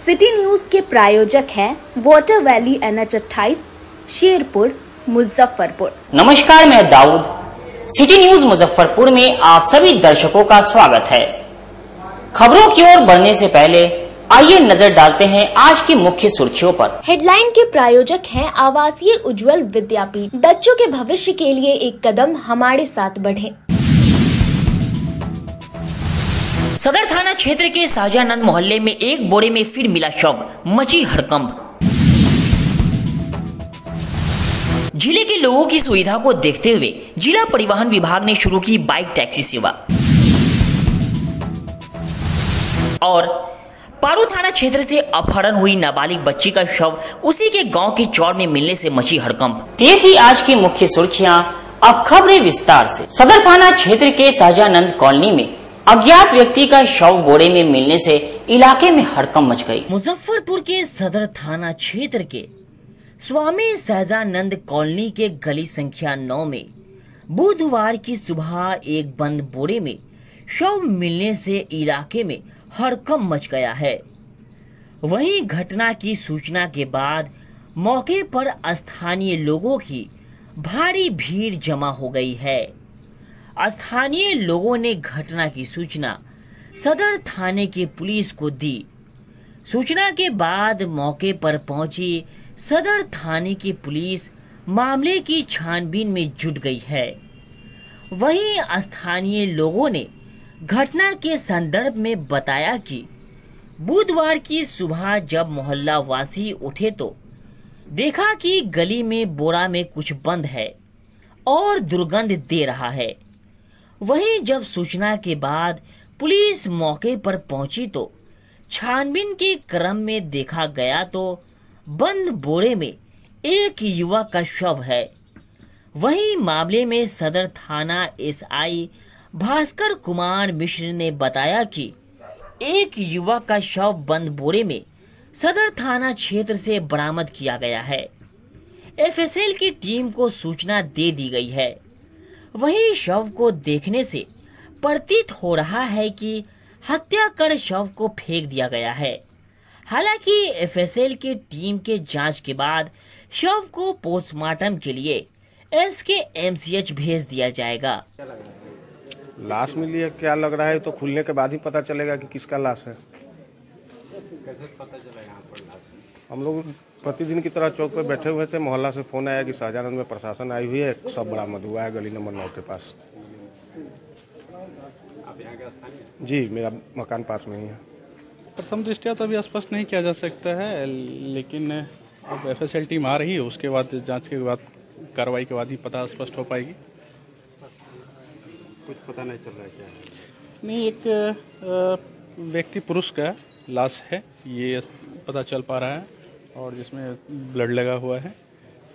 City news के प्रायोजक हैं water valley NH 28 Sherpur Muzaffarpur. नमस्कार, मैं दाऊद। सिटी न्यूज मुजफ्फरपुर में आप सभी दर्शकों का स्वागत है। खबरों की ओर बढ़ने से पहले आइए नजर डालते हैं आज की मुख्य सुर्खियों पर। हेडलाइन के प्रायोजक हैं आवासीय उज्जवल विद्यापीठ। बच्चों के भविष्य के लिए एक कदम हमारे साथ बढ़ें। सदर थाना क्षेत्र के शाहजहानंद मोहल्ले में एक बोरे में फिर मिला शव, मची हड़कंप। जिले के लोगों की सुविधा को देखते हुए जिला परिवहन विभाग ने शुरू की बाइक टैक्सी सेवा। और पारू थाना क्षेत्र से अपहरण हुई नाबालिग बच्ची का शव उसी के गांव के चौर में मिलने से मची हड़कंप। ये थी आज की मुख्य सुर्खियां। अब खबरें विस्तार से। सदर थाना क्षेत्र के शाहजहानंद कॉलोनी में अज्ञात व्यक्ति का शव बोरे में मिलने से इलाके में हड़कंप मच गई। मुजफ्फरपुर के सदर थाना क्षेत्र के स्वामी शाहजहानंद कॉलोनी के गली संख्या 9 में बुधवार की सुबह एक बंद बोरे में शव मिलने से इलाके में हड़कंप मच गया है। वहीं घटना की सूचना के बाद मौके पर स्थानीय लोगों की भारी भीड़ जमा हो गई है। स्थानीय लोगों ने घटना की सूचना सदर थाने की पुलिस को दी। सूचना के बाद मौके पर पहुंची सदर थाने की पुलिस मामले की छानबीन में जुट गई है। वहीं स्थानीय लोगों ने घटना के संदर्भ में बताया कि बुधवार की सुबह जब मोहल्ला वासी उठे तो देखा कि गली में बोरा में कुछ बंद है और दुर्गंध दे रहा है। वहीं जब सूचना के बाद पुलिस मौके पर पहुंची तो छानबीन के क्रम में देखा गया तो बंद बोरे में एक युवक का शव है। वहीं मामले में सदर थाना SI भास्कर कुमार मिश्र ने बताया कि एक युवक का शव बंद बोरे में सदर थाना क्षेत्र से बरामद किया गया है। FSL की टीम को सूचना दे दी गई है। वहीं शव को देखने से प्रतीत हो रहा है कि हत्या कर शव को फेंक दिया गया है। हालांकि FSL की टीम के जांच के बाद शव को पोस्टमार्टम के लिए SKMCH भेज दिया जाएगा। लाश मिली है, क्या लग रहा है तो खुलने के बाद ही पता चलेगा कि किसका लाश है। कैसे पता चला यहाँ पर लाश? हम लोग प्रतिदिन की तरह चौक पे बैठे हुए थे, मोहल्ला से फोन आया कि शाहजहानंद में प्रशासन आई हुई है, सब बरामद हुआ है गली नंबर 9 के पास। आप यहाँ के स्थानीय? जी, मेरा मकान पास में ही है। प्रथम दृष्टया तो अभी स्पष्ट नहीं किया जा सकता है, लेकिन अब FSL टीम आ रही है, उसके बाद जांच के बाद कार्रवाई के बाद ही पता स्पष्ट हो पाएगी। कुछ पता नहीं चल रहा है क्या है? नहीं, एक व्यक्ति पुरुष का लाश है ये पता चल पा रहा है और जिसमें ब्लड लगा हुआ है,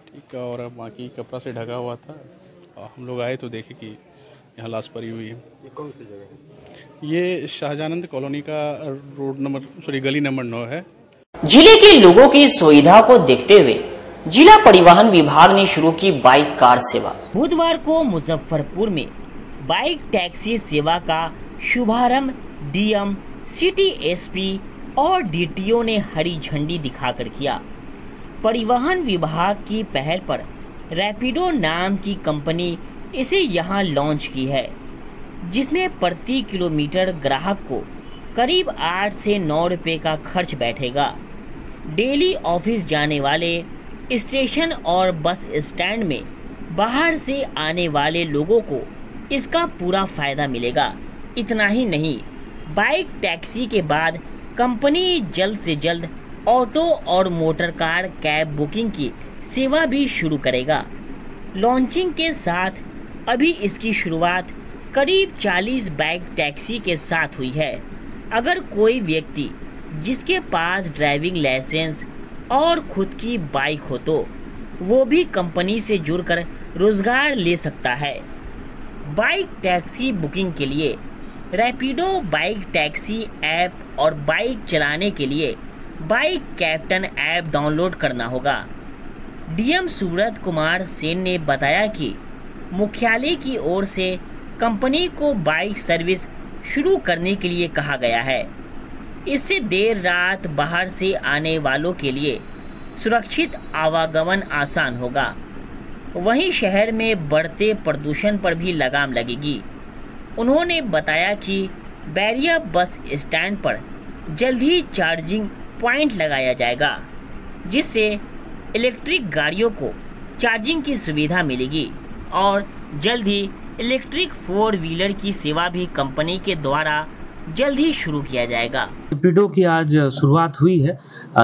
ठीक है, और बाकी कपड़ा से ढका हुआ था। और हम लोग आए तो देखे कि यहाँ लाश पड़ी हुई है। ये कौन सी जगह है? ये शाहजहानंद कॉलोनी का गली नंबर 9 है। जिले के लोगों की सुविधा को देखते हुए जिला परिवहन विभाग ने शुरू की बाइक कार सेवा। बुधवार को मुजफ्फरपुर में बाइक टैक्सी सेवा का शुभारंभ DM, सिटी SP और DTO ने हरी झंडी दिखाकर किया। परिवहन विभाग की पहल पर रैपिडो नाम की कंपनी इसे यहां लॉन्च की है, जिसमें प्रति किलोमीटर ग्राहक को करीब 8 से 9 रुपए का खर्च बैठेगा। डेली ऑफिस जाने वाले, स्टेशन और बस स्टैंड में बाहर से आने वाले लोगों को इसका पूरा फायदा मिलेगा। इतना ही नहीं, बाइक टैक्सी के बाद कंपनी जल्द से जल्द ऑटो और मोटर कार कैब बुकिंग की सेवा भी शुरू करेगा। लॉन्चिंग के साथ अभी इसकी शुरुआत करीब 40 बाइक टैक्सी के साथ हुई है। अगर कोई व्यक्ति जिसके पास ड्राइविंग लाइसेंस और खुद की बाइक हो तो वो भी कंपनी से जुड़कर रोजगार ले सकता है। बाइक टैक्सी बुकिंग के लिए रैपिडो बाइक टैक्सी ऐप और बाइक चलाने के लिए बाइक कैप्टन ऐप डाउनलोड करना होगा। DM सुब्रत कुमार सेन ने बताया कि मुख्यालय की ओर से कंपनी को बाइक सर्विस शुरू करने के लिए कहा गया है। इससे देर रात बाहर से आने वालों के लिए सुरक्षित आवागमन आसान होगा। वहीं शहर में बढ़ते प्रदूषण पर भी लगाम लगेगी। उन्होंने बताया कि बैरिया बस स्टैंड पर जल्द ही चार्जिंग पॉइंट लगाया जाएगा, जिससे इलेक्ट्रिक गाड़ियों को चार्जिंग की सुविधा मिलेगी और जल्द ही इलेक्ट्रिक 4 व्हीलर की सेवा भी कंपनी के द्वारा जल्द ही शुरू किया जाएगा। रैपिडो की आज शुरुआत हुई है।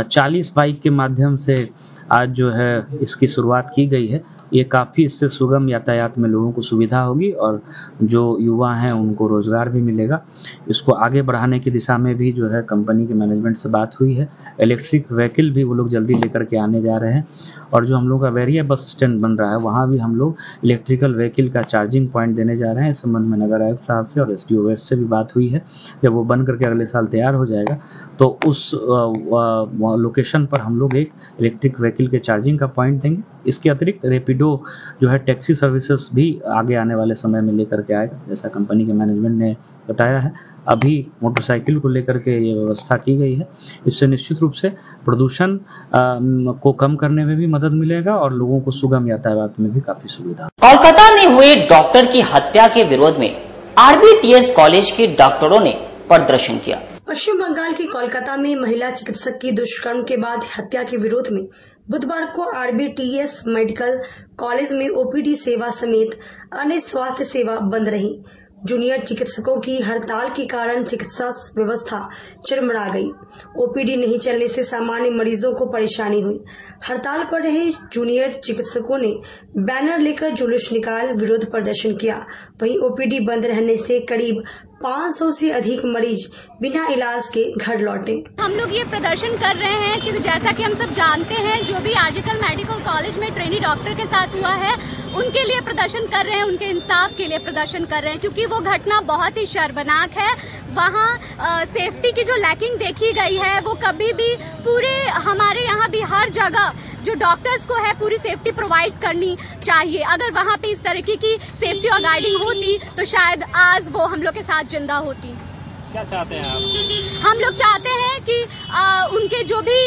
40 बाइक के माध्यम से आज जो है इसकी शुरुआत की गई है। ये काफ़ी इससे सुगम यातायात में लोगों को सुविधा होगी और जो युवा हैं उनको रोजगार भी मिलेगा। इसको आगे बढ़ाने की दिशा में भी जो है कंपनी के मैनेजमेंट से बात हुई है। इलेक्ट्रिक व्हीकल भी वो लोग जल्दी लेकर के आने जा रहे हैं और जो हम लोग का बैरिया बस स्टैंड बन रहा है वहाँ भी हम लोग इलेक्ट्रिकल व्हीकल का चार्जिंग पॉइंट देने जा रहे हैं। इस संबंध में नगर आयुक्त साहब से और SDO वेस्ट से भी बात हुई है। जब वो बन करके अगले साल तैयार हो जाएगा तो उस लोकेशन पर हम लोग एक इलेक्ट्रिक व्हीकल के चार्जिंग का पॉइंट देंगे। इसके अतिरिक्त रैपिडो जो है टैक्सी सर्विसेज भी आगे आने वाले समय में लेकर के आएगा, जैसा कंपनी के मैनेजमेंट ने बताया है। अभी मोटरसाइकिल को लेकर के ये व्यवस्था की गई है। इससे निश्चित रूप से प्रदूषण को कम करने में भी मदद मिलेगा और लोगों को सुगम यातायात में भी काफी सुविधा। कोलकाता में हुए डॉक्टर की हत्या के विरोध में RBTS कॉलेज के डॉक्टरों ने प्रदर्शन किया। पश्चिम बंगाल के कोलकाता में महिला चिकित्सक की दुष्कर्म के बाद हत्या के विरोध में बुधवार को RBTS मेडिकल कॉलेज में OPD सेवा समेत अन्य स्वास्थ्य सेवा बंद रही। जूनियर चिकित्सकों की हड़ताल के कारण चिकित्सा व्यवस्था चरमरा गई। OPD नहीं चलने से सामान्य मरीजों को परेशानी हुई। हड़ताल पर रहे जूनियर चिकित्सकों ने बैनर लेकर जुलूस निकाल विरोध प्रदर्शन किया। वहीं OPD बंद रहने से करीब 500 से अधिक मरीज बिना इलाज के घर लौटे। हम लोग ये प्रदर्शन कर रहे हैं क्योंकि जैसा कि हम सब जानते हैं, जो भी आर्जिकल मेडिकल कॉलेज में ट्रेनी डॉक्टर के साथ हुआ है उनके लिए प्रदर्शन कर रहे हैं, उनके इंसाफ के लिए प्रदर्शन कर रहे हैं, क्योंकि वो घटना बहुत ही शर्मनाक है। वहाँ सेफ्टी की जो लैकिंग देखी गई है वो कभी भी पूरे हमारे यहाँ भी हर जगह जो डॉक्टर्स को है पूरी सेफ्टी प्रोवाइड करनी चाहिए। अगर वहाँ पे इस तरीके की सेफ्टी और गाइडिंग होती तो शायद आज वो हम लोग के साथ जिंदा होती। क्या चाहते हैं आप? हम लोग चाहते हैं कि उनके जो भी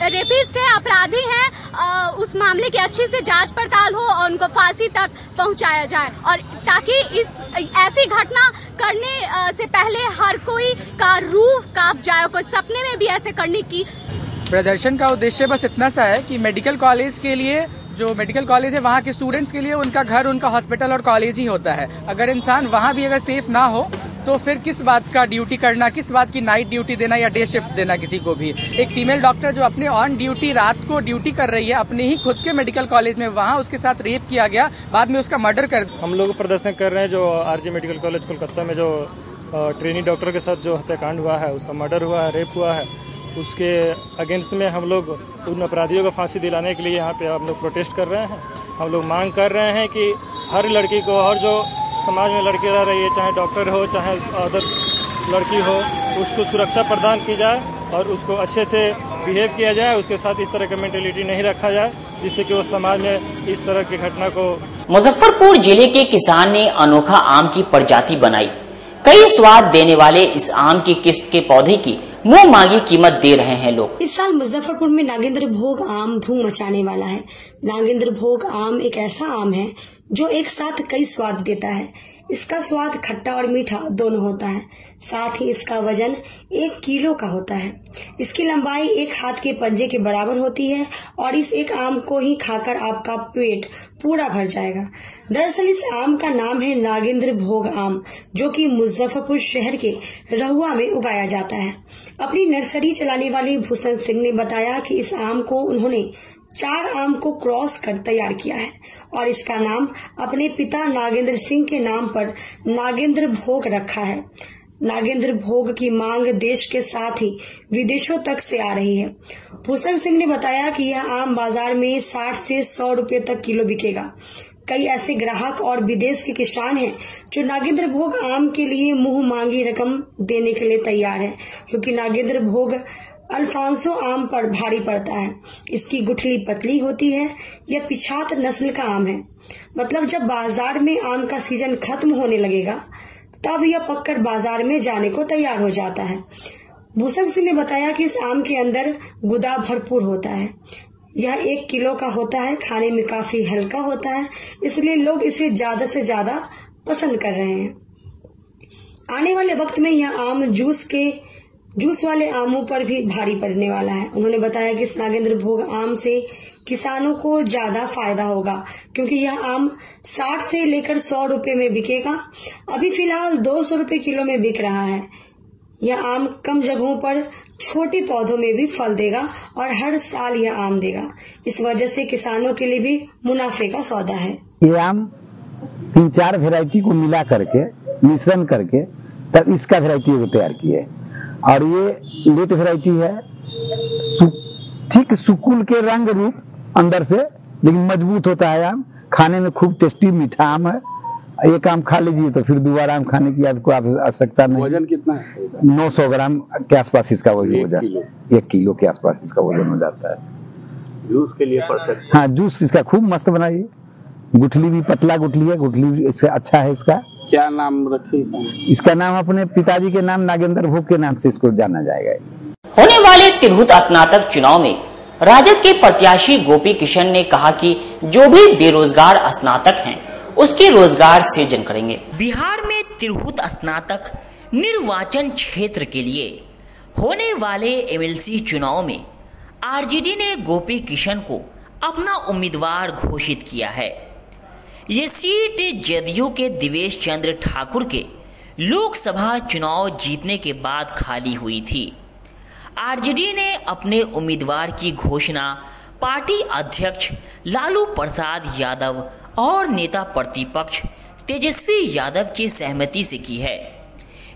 रेपिस्ट है, अपराधी हैं, उस मामले की अच्छी से जांच पड़ताल हो और उनको फांसी तक पहुंचाया जाए, और ताकि इस ऐसी घटना करने से पहले हर कोई का रूह कांप जाए, कोई सपने में भी ऐसे करने की। प्रदर्शन का उद्देश्य बस इतना सा है कि मेडिकल कॉलेज के लिए, जो मेडिकल कॉलेज है वहाँ के स्टूडेंट्स के लिए उनका घर उनका हॉस्पिटल और कॉलेज ही होता है। अगर इंसान वहाँ भी अगर सेफ ना हो तो फिर किस बात का ड्यूटी करना, किस बात की नाइट ड्यूटी देना या डे शिफ्ट देना किसी को भी। एक फीमेल डॉक्टर जो अपने ऑन ड्यूटी रात को ड्यूटी कर रही है अपने ही खुद के मेडिकल कॉलेज में, वहाँ उसके साथ रेप किया गया, बाद में उसका मर्डर कर। हम लोग प्रदर्शन कर रहे हैं जो RJ मेडिकल कॉलेज कोलकाता में जो ट्रेनी डॉक्टर के साथ जो हत्याकांड हुआ है, उसका मर्डर हुआ है, रेप हुआ है, उसके अगेंस्ट में हम लोग उन अपराधियों को फांसी दिलाने के लिए यहाँ पे हम लोग प्रोटेस्ट कर रहे हैं। हम लोग मांग कर रहे हैं कि हर लड़की को, और जो समाज में लड़की रह रही है, चाहे डॉक्टर हो चाहे अदर लड़की हो, उसको सुरक्षा प्रदान की जाए और उसको अच्छे से बिहेव किया जाए। उसके साथ इस तरह का मेंटेलिटी नहीं रखा जाए जिससे कि वो समाज में इस तरह की घटना को। मुजफ्फरपुर जिले के किसान ने अनोखा आम की प्रजाति बनाई। कई स्वाद देने वाले इस आम की किस्म के पौधे की मुंह मांगी कीमत दे रहे हैं लोग। इस साल मुजफ्फरपुर में नागेंद्र भोग आम धूम मचाने वाला है। नागेंद्र भोग आम एक ऐसा आम है जो एक साथ कई स्वाद देता है। इसका स्वाद खट्टा और मीठा दोनों होता है। साथ ही इसका वजन 1 किलो का होता है। इसकी लंबाई 1 हाथ के पंजे के बराबर होती है और इस एक आम को ही खाकर आपका पेट पूरा भर जाएगा। दरअसल इस आम का नाम है नागेंद्र भोग आम, जो कि मुजफ्फरपुर शहर के रहुआ में उगाया जाता है। अपनी नर्सरी चलाने वाले भूषण सिंह ने बताया कि इस आम को उन्होंने 4 आम को क्रॉस कर तैयार किया है और इसका नाम अपने पिता नागेंद्र सिंह के नाम पर नागेंद्र भोग रखा है। नागेंद्र भोग की मांग देश के साथ ही विदेशों तक से आ रही है। भूषण सिंह ने बताया कि यह आम बाजार में 60 से 100 रुपए तक किलो बिकेगा। कई ऐसे ग्राहक और विदेश के किसान हैं जो नागेंद्र भोग आम के लिए मुंह मांगी रकम देने के लिए तैयार है, क्योंकि नागेंद्र भोग अल्फांसो आम पर भारी पड़ता है। इसकी गुठली पतली होती है। यह पिछात नस्ल का आम है, मतलब जब बाजार में आम का सीजन खत्म होने लगेगा तब यह पककर बाजार में जाने को तैयार हो जाता है। भूषण सिंह ने बताया कि इस आम के अंदर गुदा भरपूर होता है। यह 1 किलो का होता है, खाने में काफी हल्का होता है, इसलिए लोग इसे ज्यादा से ज्यादा पसंद कर रहे हैं। आने वाले वक्त में यह आम जूस वाले आमों पर भी भारी पड़ने वाला है। उन्होंने बताया कि इस नागेंद्र भोग आम से किसानों को ज्यादा फायदा होगा, क्योंकि यह आम 60 से लेकर 100 रुपए में बिकेगा। अभी फिलहाल 200 रुपए किलो में बिक रहा है। यह आम कम जगहों पर छोटे पौधों में भी फल देगा और हर साल यह आम देगा। इस वजह से किसानों के लिए भी मुनाफे का सौदा है। ये आम 3-4 वैरायटी को मिला करके मिश्रण करके तब इसका वैरायटी तैयार किए, और ये लेट वैरायटी है, ठीक सुकुल के रंग रूप अंदर से, लेकिन मजबूत होता है आम, खाने में खूब टेस्टी मीठा आम है। एक आम खा लीजिए तो फिर दोबारा आम खाने की आपको आवश्यकता नहीं। वजन कितना है? 900 ग्राम के आसपास इसका वजन हो जाता है। 1 किलो के आसपास इसका वजन हो जाता है। जूस के लिए परफेक्ट। हाँ, जूस इसका खूब मस्त बनाइए। गुठली भी पतला गुठली है, गुठली इससे अच्छा है इसका। क्या नाम रखे? इसका नाम अपने पिताजी के नाम नागेंद्र भोग के नाम से इसको जाना जाएगा। होने वाले तिरहुत स्नातक चुनाव में राजद के प्रत्याशी गोपी किशन ने कहा कि जो भी बेरोजगार स्नातक हैं उसके रोजगार सृजन करेंगे। बिहार में तिरहुत स्नातक निर्वाचन क्षेत्र के लिए होने वाले एमएलसी चुनाव में आरजेडी ने गोपी किशन को अपना उम्मीदवार घोषित किया है। ये सीट जदयू के दिवेश चंद्र ठाकुर के लोकसभा चुनाव जीतने के बाद खाली हुई थी। आरजेडी ने अपने उम्मीदवार की घोषणा पार्टी अध्यक्ष लालू प्रसाद यादव और नेता प्रतिपक्ष तेजस्वी यादव की सहमति से की है।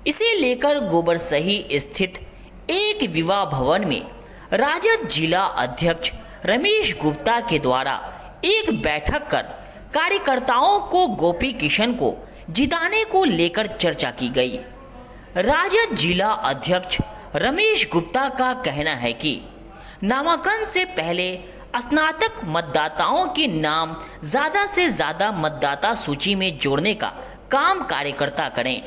इसे लेकर गोबरसही स्थित एक विवाह भवन में राजद जिला अध्यक्ष रमेश गुप्ता के द्वारा एक बैठक कर कार्यकर्ताओं को गोपी किशन को जिताने को लेकर चर्चा की गई। राजद जिला अध्यक्ष रमेश गुप्ता का कहना है कि नामांकन से पहले स्नातक मतदाताओं के नाम ज्यादा से ज्यादा मतदाता सूची में जोड़ने का काम कार्यकर्ता करें,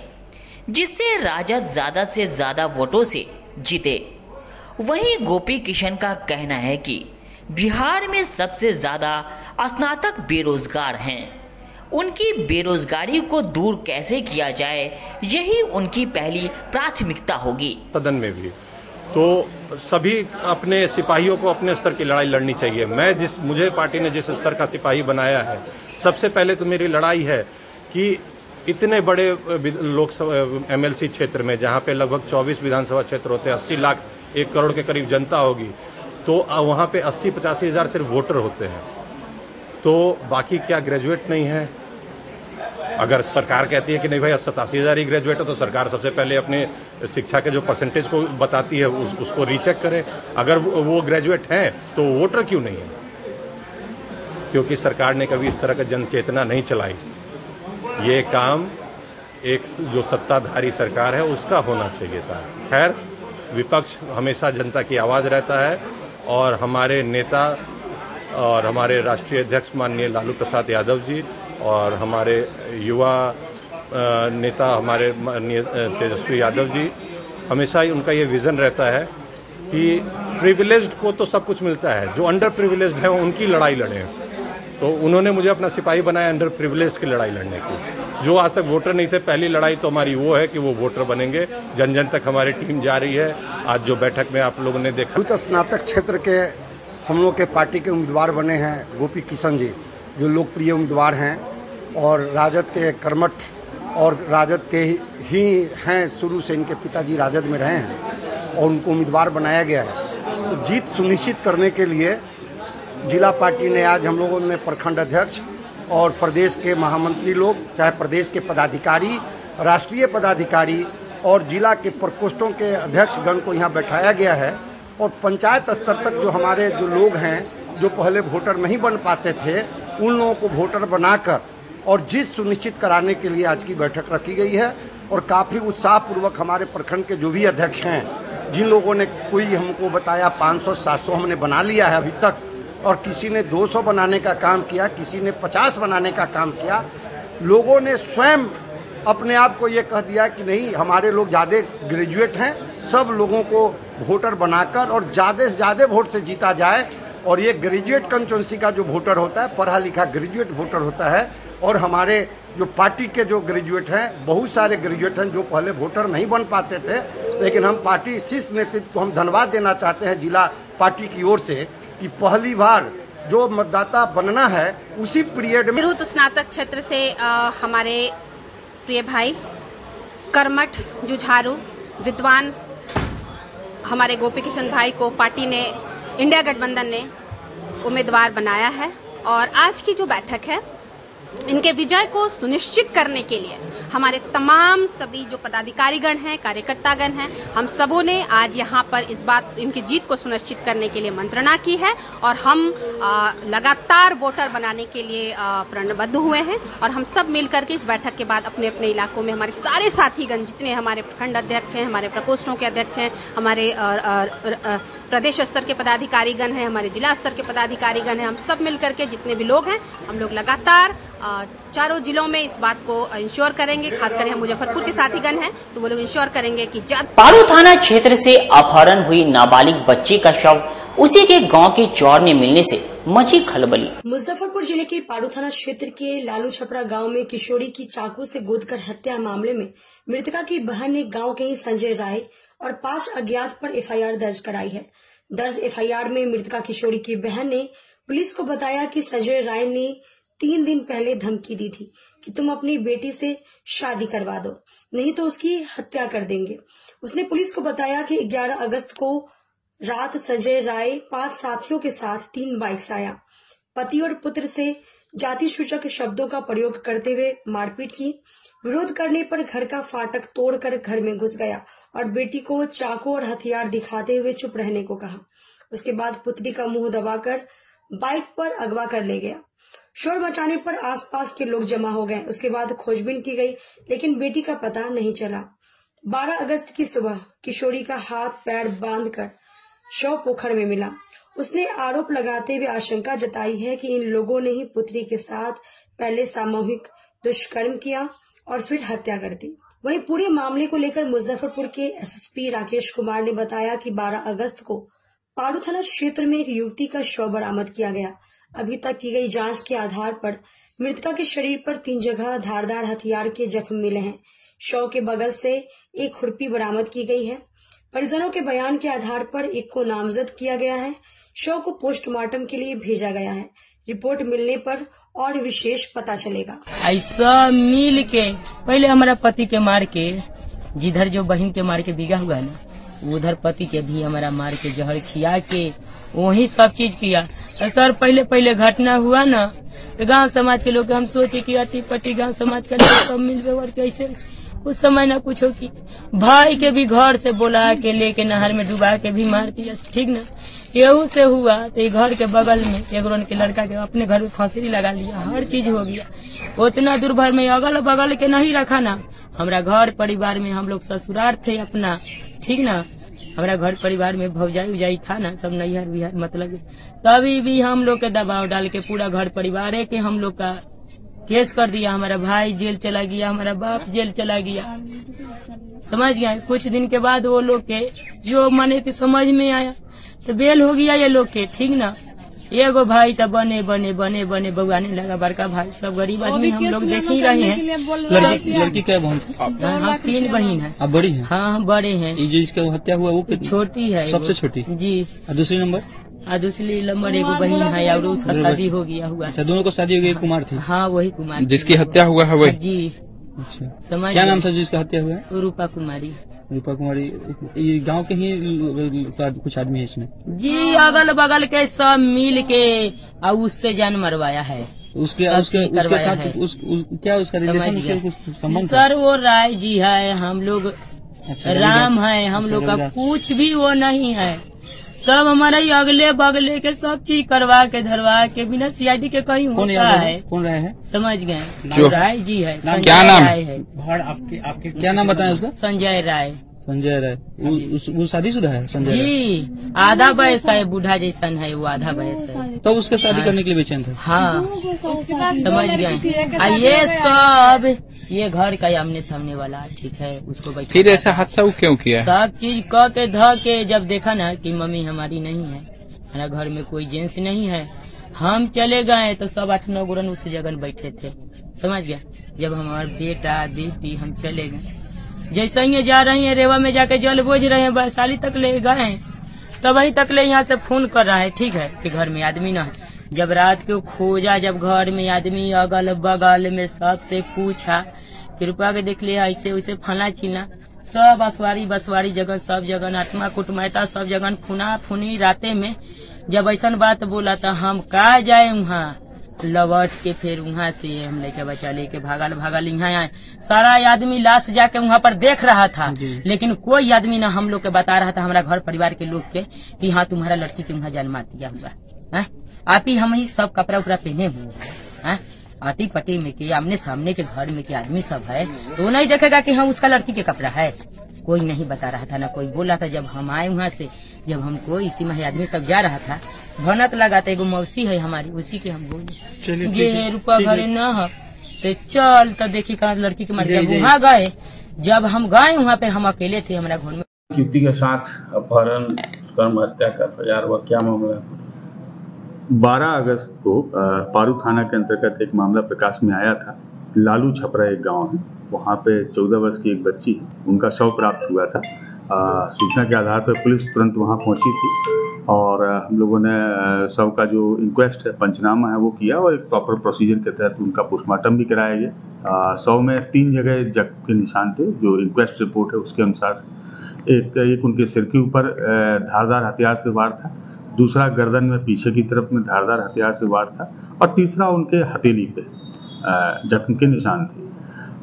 जिससे राजद ज्यादा से ज्यादा वोटों से जीते। वहीं गोपी किशन का कहना है कि बिहार में सबसे ज्यादा स्नातक बेरोजगार हैं। उनकी बेरोजगारी को दूर कैसे किया जाए, यही उनकी पहली प्राथमिकता होगी। सदन में भी तो सभी अपने सिपाहियों को अपने स्तर की लड़ाई लड़नी चाहिए। मुझे पार्टी ने जिस स्तर का सिपाही बनाया है, सबसे पहले तो मेरी लड़ाई है कि इतने बड़े लोकसभा एमएलसी क्षेत्र में, जहाँ पे लगभग 24 विधानसभा क्षेत्र होते हैं, 80 लाख 1 करोड़ के करीब जनता होगी, तो वहाँ पे 80-85 हज़ार सिर्फ वोटर होते हैं। तो बाकी क्या ग्रेजुएट नहीं है? अगर सरकार कहती है कि नहीं भाई 87,000 ही ग्रेजुएट है, तो सरकार सबसे पहले अपने शिक्षा के जो परसेंटेज को बताती है उसको रीचेक करे। अगर वो ग्रेजुएट हैं तो वोटर क्यों नहीं है? क्योंकि सरकार ने कभी इस तरह का जन चेतना नहीं चलाई। ये काम एक जो सत्ताधारी सरकार है उसका होना चाहिए था। खैर, विपक्ष हमेशा जनता की आवाज़ रहता है, और हमारे नेता और हमारे राष्ट्रीय अध्यक्ष माननीय लालू प्रसाद यादव जी और हमारे युवा नेता हमारे माननीय तेजस्वी यादव जी, हमेशा ही उनका ये विज़न रहता है कि प्रिविलेज्ड को तो सब कुछ मिलता है, जो अंडर प्रिविलेज्ड है उनकी लड़ाई लड़ें। तो उन्होंने मुझे अपना सिपाही बनाया अंडर प्रिविलेज्ड की लड़ाई लड़ने की। जो आज तक वोटर नहीं थे, पहली लड़ाई तो हमारी वो है कि वो वोटर बनेंगे। जन जन तक हमारी टीम जा रही है। आज जो बैठक में आप लोगों ने देखा, तो स्नातक क्षेत्र के हम लोग के पार्टी के उम्मीदवार बने हैं गोपी किशन जी, जो लोकप्रिय उम्मीदवार हैं और राजद के कर्मठ और राजद के ही हैं। शुरू से इनके पिताजी राजद में रहे हैं और उनको उम्मीदवार बनाया गया है। तो जीत सुनिश्चित करने के लिए जिला पार्टी ने आज हम लोगों ने प्रखंड अध्यक्ष और प्रदेश के महामंत्री लोग, चाहे प्रदेश के पदाधिकारी, राष्ट्रीय पदाधिकारी और जिला के प्रकोष्ठों के अध्यक्षगण को यहाँ बैठाया गया है। और पंचायत स्तर तक जो हमारे जो लोग हैं, जो पहले वोटर नहीं बन पाते थे, उन लोगों को वोटर बनाकर और जीत सुनिश्चित कराने के लिए आज की बैठक रखी गई है। और काफ़ी उत्साहपूर्वक हमारे प्रखंड के जो भी अध्यक्ष हैं, जिन लोगों ने कोई हमको बताया 500-700 हमने बना लिया है अभी तक, और किसी ने 200 बनाने का काम किया, किसी ने 50 बनाने का काम किया। लोगों ने स्वयं अपने आप को ये कह दिया कि नहीं, हमारे लोग ज़्यादा ग्रेजुएट हैं, सब लोगों को वोटर बनाकर और ज़्यादा से ज़्यादा वोट से जीता जाए। और ये ग्रेजुएट कंस्टिट्यूंसी का जो वोटर होता है, पढ़ा लिखा ग्रेजुएट वोटर होता है। और हमारे जो पार्टी के जो ग्रेजुएट हैं, बहुत सारे ग्रेजुएट हैं जो पहले वोटर नहीं बन पाते थे, लेकिन हम पार्टी शीर्ष नेतृत्व को हम धन्यवाद देना चाहते हैं जिला पार्टी की ओर से कि पहली बार जो मतदाता बनना है उसी पीरियड में। तिरहुत स्नातक क्षेत्र से हमारे प्रिय भाई कर्मठ जुझारू विद्वान हमारे गोपी किशन भाई को पार्टी ने, इंडिया गठबंधन ने उम्मीदवार बनाया है। और आज की जो बैठक है, इनके विजय को सुनिश्चित करने के लिए हमारे तमाम सभी जो पदाधिकारीगण हैं, कार्यकर्तागण हैं, हम सबों ने आज यहाँ पर इस बात, इनकी जीत को सुनिश्चित करने के लिए मंत्रणा की है। और हम लगातार वोटर बनाने के लिए प्रणबद्ध हुए हैं। और हम सब मिलकर के इस बैठक के बाद अपने अपने इलाकों में हमारे सारे साथीगण, जितने हमारे प्रखंड अध्यक्ष हैं, हमारे प्रकोष्ठों के अध्यक्ष हैं, हमारे प्रदेश स्तर के पदाधिकारीगण हैं, हमारे जिला स्तर के पदाधिकारीगण हैं, हम सब मिलकर के जितने भी लोग हैं, हम लोग लगातार चारों जिलों में इस बात को इंश्योर करेंगे। खासकर हम मुजफ्फरपुर के साथीगण हैं तो वो लोग इंश्योर करेंगे कि पारू थाना क्षेत्र से अपहरण हुई नाबालिग बच्ची का शव उसी के गांव के चौर में मिलने से मची खलबली। मुजफ्फरपुर जिले के पारू थाना क्षेत्र के लालू छपरा गांव में किशोरी की चाकू से गोदकर हत्या मामले में मृतका की बहन ने गांव के ही संजय राय और 5 अज्ञात पर एफआईआर दर्ज कराई है। दर्ज एफआईआर में मृतका किशोरी की बहन ने पुलिस को बताया कि संजय राय ने 3 दिन पहले धमकी दी थी कि तुम अपनी बेटी से शादी करवा दो, नहीं तो उसकी हत्या कर देंगे। उसने पुलिस को बताया कि 11 अगस्त को रात संजय राय 5 साथियों के साथ 3 बाइक से आया। पति और पुत्र से जाति सूचक शब्दों का प्रयोग करते हुए मारपीट की। विरोध करने पर घर का फाटक तोड़कर घर में घुस गया और बेटी को चाकू और हथियार दिखाते हुए चुप रहने को कहा। उसके बाद पुत्री का मुंह दबाकर बाइक पर अगवा कर ले गया। शोर मचाने पर आसपास के लोग जमा हो गए। उसके बाद खोजबीन की गई, लेकिन बेटी का पता नहीं चला। 12 अगस्त की सुबह किशोरी का हाथ पैर बांधकर शव पोखर में मिला। उसने आरोप लगाते हुए आशंका जताई है कि इन लोगों ने ही पुत्री के साथ पहले सामूहिक दुष्कर्म किया और फिर हत्या कर दी। वहीं पूरे मामले को लेकर मुजफ्फरपुर के एसएसपी राकेश कुमार ने बताया कि 12 अगस्त को पारू थाना क्षेत्र में एक युवती का शव बरामद किया गया। अभी तक की गई जांच के आधार पर मृतका के शरीर पर 3 जगह धारदार हथियार के जख्म मिले हैं। शव के बगल से एक खुरपी बरामद की गई है। परिजनों के बयान के आधार पर एक को नामजद किया गया है। शव को पोस्टमार्टम के लिए भेजा गया है। रिपोर्ट मिलने पर और विशेष पता चलेगा। ऐसा मिल के पहले हमारा पति के मार के, जिधर जो बहन के मार के बिगा हुआ है ना, उधर पति के भी हमारा मार के जहर खिया के वही सब चीज किया। सर पहले घटना हुआ ना, तो गांव समाज के लोग हम सोचे कि अटी पटी गांव समाज का लोग सब मिल व्यवहार कैसे उस समय ना कुछ हो की भाई के भी घर से बोला के लेके नहर में डुबा के भी मार दिया, ठीक ना। यहू से हुआ तो घर के बगल में एक के लड़का के अपने घर में फांसी लगा लिया, हर चीज हो गया। उतना दूर भर में अगल बगल के नहीं रखा ना। हमारा घर परिवार में हम लोग ससुराल थे अपना, ठीक ना। हमारा घर परिवार में भौजाई उजाई था ना, सब नैहर बिहार मतलब। तभी भी हम लोग के दबाव डाल के पूरा घर परिवार है कि हम लोग का केस कर दिया। हमारा भाई जेल चला गया, हमारा बाप जेल चला गया, समझ गया। कुछ दिन के बाद वो लोग के जो मने की समझ में आया तो बेल हो गया ये लोग के, ठीक ना। एगो भाई तो बने बउआने लगा, बड़का भाई सब गरीब आदमी हम लोग देख ही रहे हैं। लड़की क्या बहन? हाँ 3 बहन है। अब बड़ी है? हाँ बड़े हैं। जिसका हत्या हुआ वो छोटी है, सबसे छोटी जी। दूसरी नंबर एक बहन है और उसका शादी हो गया हुआ। अच्छा, दोनों को शादी हो गई। कुमार थे? हाँ वही कुमार जिसकी हत्या हुआ है वही जी। अच्छा, समझ। क्या नाम था जिसका हत्या हुआ है? रूपा कुमारी। ये गांव के ही कुछ आदमी है इसमें जी, अगल बगल के सब मिल के और उससे जान मरवाया है। उसके साथ क्या उसका रिलेशन संबंध? सर वो राय जी है, हम लोग राम है, हम लोग का कुछ भी वो नहीं है। सब हमारा ही अगले बगले के सब चीज करवा के धरवा के बिना सीआईडी के कहीं होता है। कौन राय है? समझ गए, जो राय जी है। क्या नाम है? आपके क्या नाम बताएं उसका? संजय राय। वो शादीशुदा है संजय जी? आधा वयस है, बूढ़ा जैसा है वो, आधा वयस है। तो उसके शादी करने के लिए बेचैन था? हाँ समझ गए। ये सब ये घर का आमने सामने वाला, ठीक है, उसको बैठा। फिर ऐसा हादसा वो क्यों किया? सब चीज कह के ध के जब देखा ना कि मम्मी हमारी नहीं है, हमारा घर में कोई जेंट्स नहीं है, हम चले गए तो सब 8-9 गुरन उस जगह बैठे थे, समझ गया। जब हमारे बेटा बेटी हम चले गए, जैसे ही जा रही है रेवा में जाके जल बोझ रहे हैं, वैशाली तक ले गए, तब वहीं तक ले यहाँ से फोन कर रहा है, ठीक है, कि घर में आदमी ना है। जब रात को खोजा, जब घर में आदमी अगल बगल में सबसे पूछा, कृपा के देख लिया ऐसे वैसे फला चिना, सब बसवारी जगह, सब जगह आत्मा कुटमैता, सब जगह खुना फुनी। राते में जब ऐसा बात बोला तो हम कहा जाए वहाँ, लौट के फिर वहाँ से हम लेके बचा लेके भागल यहाँ आए। सारा आदमी लाश जाके वहाँ पर देख रहा था, लेकिन कोई आदमी ना हम लोग के बता रहा था, हमारा घर परिवार के लोग के, कि हाँ तुम्हारा लड़की के वहाँ जान मार दिया हुआ। आप ही हम ही सब कपड़ा उपड़ा पहने हुए हैं, आटी पटी में के आमने सामने के घर में के आदमी सब है, तो वो नहीं देखेगा कि हाँ उसका लड़की के कपड़ा है। कोई नहीं बता रहा था, ना कोई बोला था। जब हम आए वहाँ से, जब हमको इसी में आदमी सब जा रहा था, भनक लगा था, एगो मौसी है हमारी, उसी के हम बोले ये रुपया घरे न है तो चल, तो देखी कहा लड़की के मार। जब वहाँ गए, जब हम गए वहाँ पे, हम अकेले थे हमारा घर में। युवती के साथ अपहरण, कर्म हत्या का प्रयास हुआ, क्या मामला? 12 अगस्त को पारू थाना के अंतर्गत एक मामला प्रकाश में आया था। लालू छपरा एक गांव है, वहां पे 14 वर्ष की एक बच्ची है, उनका शव प्राप्त हुआ था। सूचना के आधार पर पुलिस तुरंत वहां पहुंची थी और हम लोगों ने शव का जो इंक्वेस्ट है, पंचनामा है, वो किया और एक प्रॉपर प्रोसीजर के तहत उनका पोस्टमार्टम भी कराया गया। शव में 3 जगह जख्म के निशान थे, जो इंक्वेस्ट रिपोर्ट है उसके अनुसार से। एक उनके सिर के ऊपर धारदार हथियार से वार था, दूसरा गर्दन में पीछे की तरफ में धारदार हथियार से वार था, और तीसरा उनके हथेली पे जख्म के निशान थे।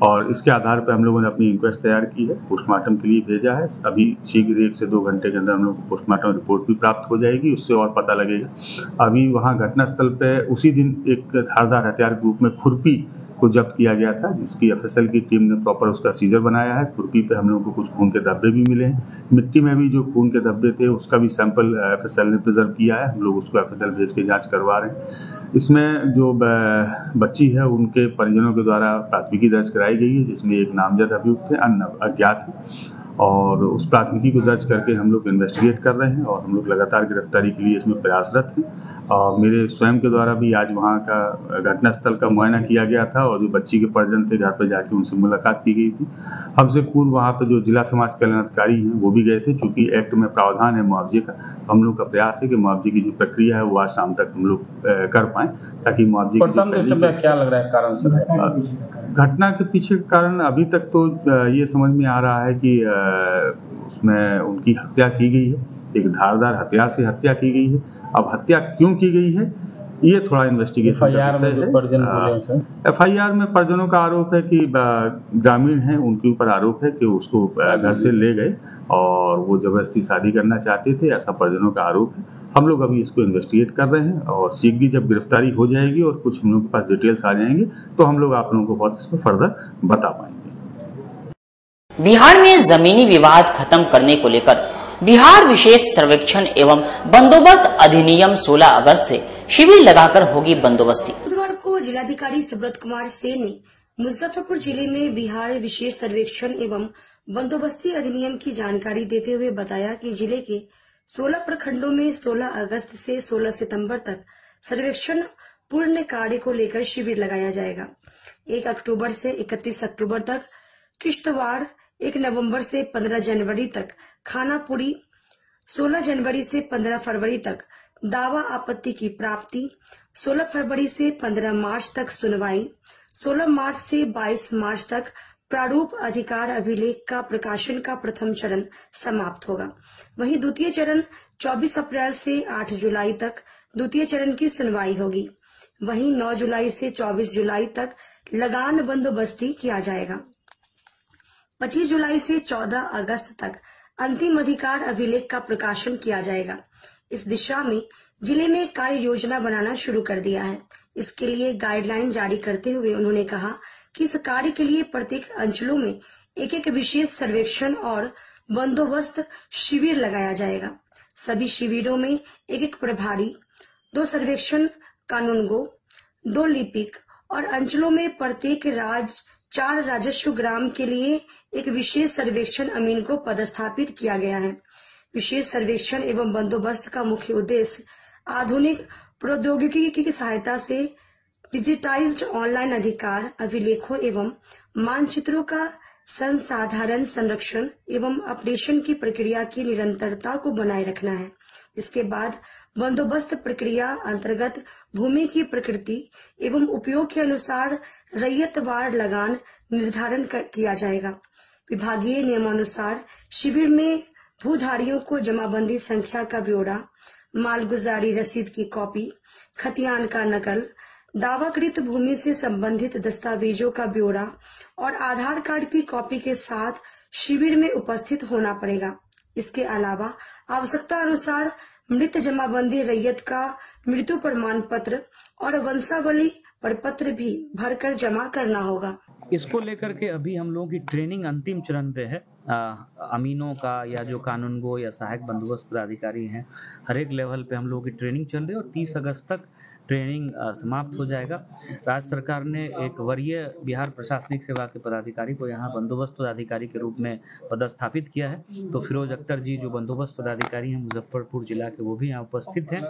और इसके आधार पर हम लोगों ने अपनी इंक्वेस्ट तैयार की है, पोस्टमार्टम के लिए भेजा है। अभी शीघ्र 1 से 2 घंटे के अंदर हम लोग को पोस्टमार्टम रिपोर्ट भी प्राप्त हो जाएगी, उससे और पता लगेगा। अभी वहाँ घटनास्थल पे उसी दिन एक धारदार हथियार के रूप में खुरपी को जब्त किया गया था, जिसकी एफएसएल की टीम ने प्रॉपर उसका सीजर बनाया है। खुरपी पे हम लोगों को कुछ खून के धब्बे भी मिले हैं। मिट्टी में भी जो खून के धब्बे थे उसका भी सैंपल एफएसएल ने प्रिजर्व किया है, हम लोग उसको एफएसएल भेज के जांच करवा रहे हैं। इसमें जो बच्ची है उनके परिजनों के द्वारा प्राथमिकी दर्ज कराई गई है, जिसमें एक नामजद अभियुक्त है, अन्य अज्ञात है, और उस प्राथमिकी को दर्ज करके हम लोग इन्वेस्टिगेट कर रहे हैं और हम लोग लगातार गिरफ्तारी के लिए इसमें प्रयासरत हैं। और मेरे स्वयं के द्वारा भी आज वहाँ का घटनास्थल का मुआयना किया गया था और जो बच्ची के परिजन थे घर पर जाके उनसे मुलाकात की गई थी। हमसे पूर्व वहाँ पे जो जिला समाज कल्याण अधिकारी हैं वो भी गए थे, चूंकि एक्ट में प्रावधान है मुआवजे का, तो हम लोग का प्रयास है कि मुआवजे की जो प्रक्रिया है वो आज शाम तक हम लोग कर पाएं, ताकि मुआवजे की क्या लग रहा है कारण? घटना के पीछे कारण अभी तक तो ये समझ में आ रहा है कि उसमें उनकी हत्या की गई है, एक धारदार हथियार से हत्या की गई है। अब हत्या क्यों की गई है ये थोड़ा इन्वेस्टिगेशन का विषय है। एफआईआर में परिजनों का आरोप है कि ग्रामीण हैं, उनके ऊपर आरोप है कि उसको घर से ले गए और वो जबरदस्ती शादी करना चाहते थे, ऐसा परिजनों का आरोप है। हम लोग अभी इसको इन्वेस्टिगेट कर रहे हैं और शीघ्र जब गिरफ्तारी हो जाएगी और कुछ हम लोग के पास डिटेल्स आ जाएंगे तो हम लोग आप लोगों को बहुत इसमें फर्दर बता पाएंगे। बिहार में जमीनी विवाद खत्म करने को लेकर बिहार विशेष सर्वेक्षण एवं बंदोबस्त अधिनियम 16 अगस्त से शिविर लगाकर होगी बंदोबस्ती। बुधवार को जिलाधिकारी सुब्रत कुमार सेन ने मुजफ्फरपुर जिले में बिहार विशेष सर्वेक्षण एवं बंदोबस्ती अधिनियम की जानकारी देते हुए बताया कि जिले के 16 प्रखंडों में 16 अगस्त से 16 सितंबर तक सर्वेक्षण पूर्ण कार्य को लेकर शिविर लगाया जाएगा। 1 अक्टूबर से 31 अक्टूबर तक किश्तवाड़, 1 नवंबर से 15 जनवरी तक खानापुरी, 16 जनवरी से 15 फरवरी तक दावा आपत्ति की प्राप्ति, 16 फरवरी से 15 मार्च तक सुनवाई, 16 मार्च से 22 मार्च तक प्रारूप अधिकार अभिलेख का प्रकाशन का प्रथम चरण समाप्त होगा। वहीं द्वितीय चरण 24 अप्रैल से 8 जुलाई तक द्वितीय चरण की सुनवाई होगी। वहीं 9 जुलाई से 24 जुलाई तक लगान बंदोबस्ती किया जाएगा। 25 जुलाई से 14 अगस्त तक अंतिम अधिकार अभिलेख का प्रकाशन किया जाएगा। इस दिशा में जिले में कार्य योजना बनाना शुरू कर दिया है। इसके लिए गाइडलाइन जारी करते हुए उन्होंने कहा कि इस कार्य के लिए प्रत्येक अंचलों में एक विशेष सर्वेक्षण और बंदोबस्त शिविर लगाया जाएगा। सभी शिविरों में एक प्रभारी, 2 सर्वेक्षण कानूनगो, 2 लिपिक और अंचलों में प्रत्येक 4 राजस्व ग्राम के लिए एक विशेष सर्वेक्षण अमीन को पदस्थापित किया गया है। विशेष सर्वेक्षण एवं बंदोबस्त का मुख्य उद्देश्य आधुनिक प्रौद्योगिकी की सहायता से डिजिटाइज्ड ऑनलाइन अधिकार अभिलेखों एवं मानचित्रों का संसाधारण संरक्षण एवं अपडेशन की प्रक्रिया की निरंतरता को बनाए रखना है। इसके बाद बंदोबस्त प्रक्रिया अंतर्गत भूमि की प्रकृति एवं उपयोग के अनुसार रैयतवार लगान निर्धारण किया जाएगा। विभागीय नियमानुसार शिविर में भूधारियों को जमाबंदी संख्या का ब्यौरा, मालगुजारी रसीद की कॉपी, खतियान का नकल, दावाकृत भूमि से संबंधित दस्तावेजों का ब्यौरा और आधार कार्ड की कॉपी के साथ शिविर में उपस्थित होना पड़ेगा। इसके अलावा आवश्यकता अनुसार मृत जमाबंदी रैयत का मृत्यु प्रमाण पत्र और वंशावली प्रपत्र भी भरकर जमा करना होगा। इसको लेकर के अभी हम लोगों की ट्रेनिंग अंतिम चरण पे है। अमीनों का या जो कानूनगो या सहायक बंदोबस्त पदाधिकारी हैं, हर एक लेवल पे हम लोगों की ट्रेनिंग चल रही है और 30 अगस्त तक ट्रेनिंग समाप्त हो जाएगा। राज्य सरकार ने एक वरीय बिहार प्रशासनिक सेवा के पदाधिकारी को यहाँ बंदोबस्त पदाधिकारी के रूप में पदस्थापित किया है। तो फिरोज अख्तर जी जो बंदोबस्त पदाधिकारी हैं मुजफ्फरपुर जिला के, वो भी यहाँ उपस्थित हैं।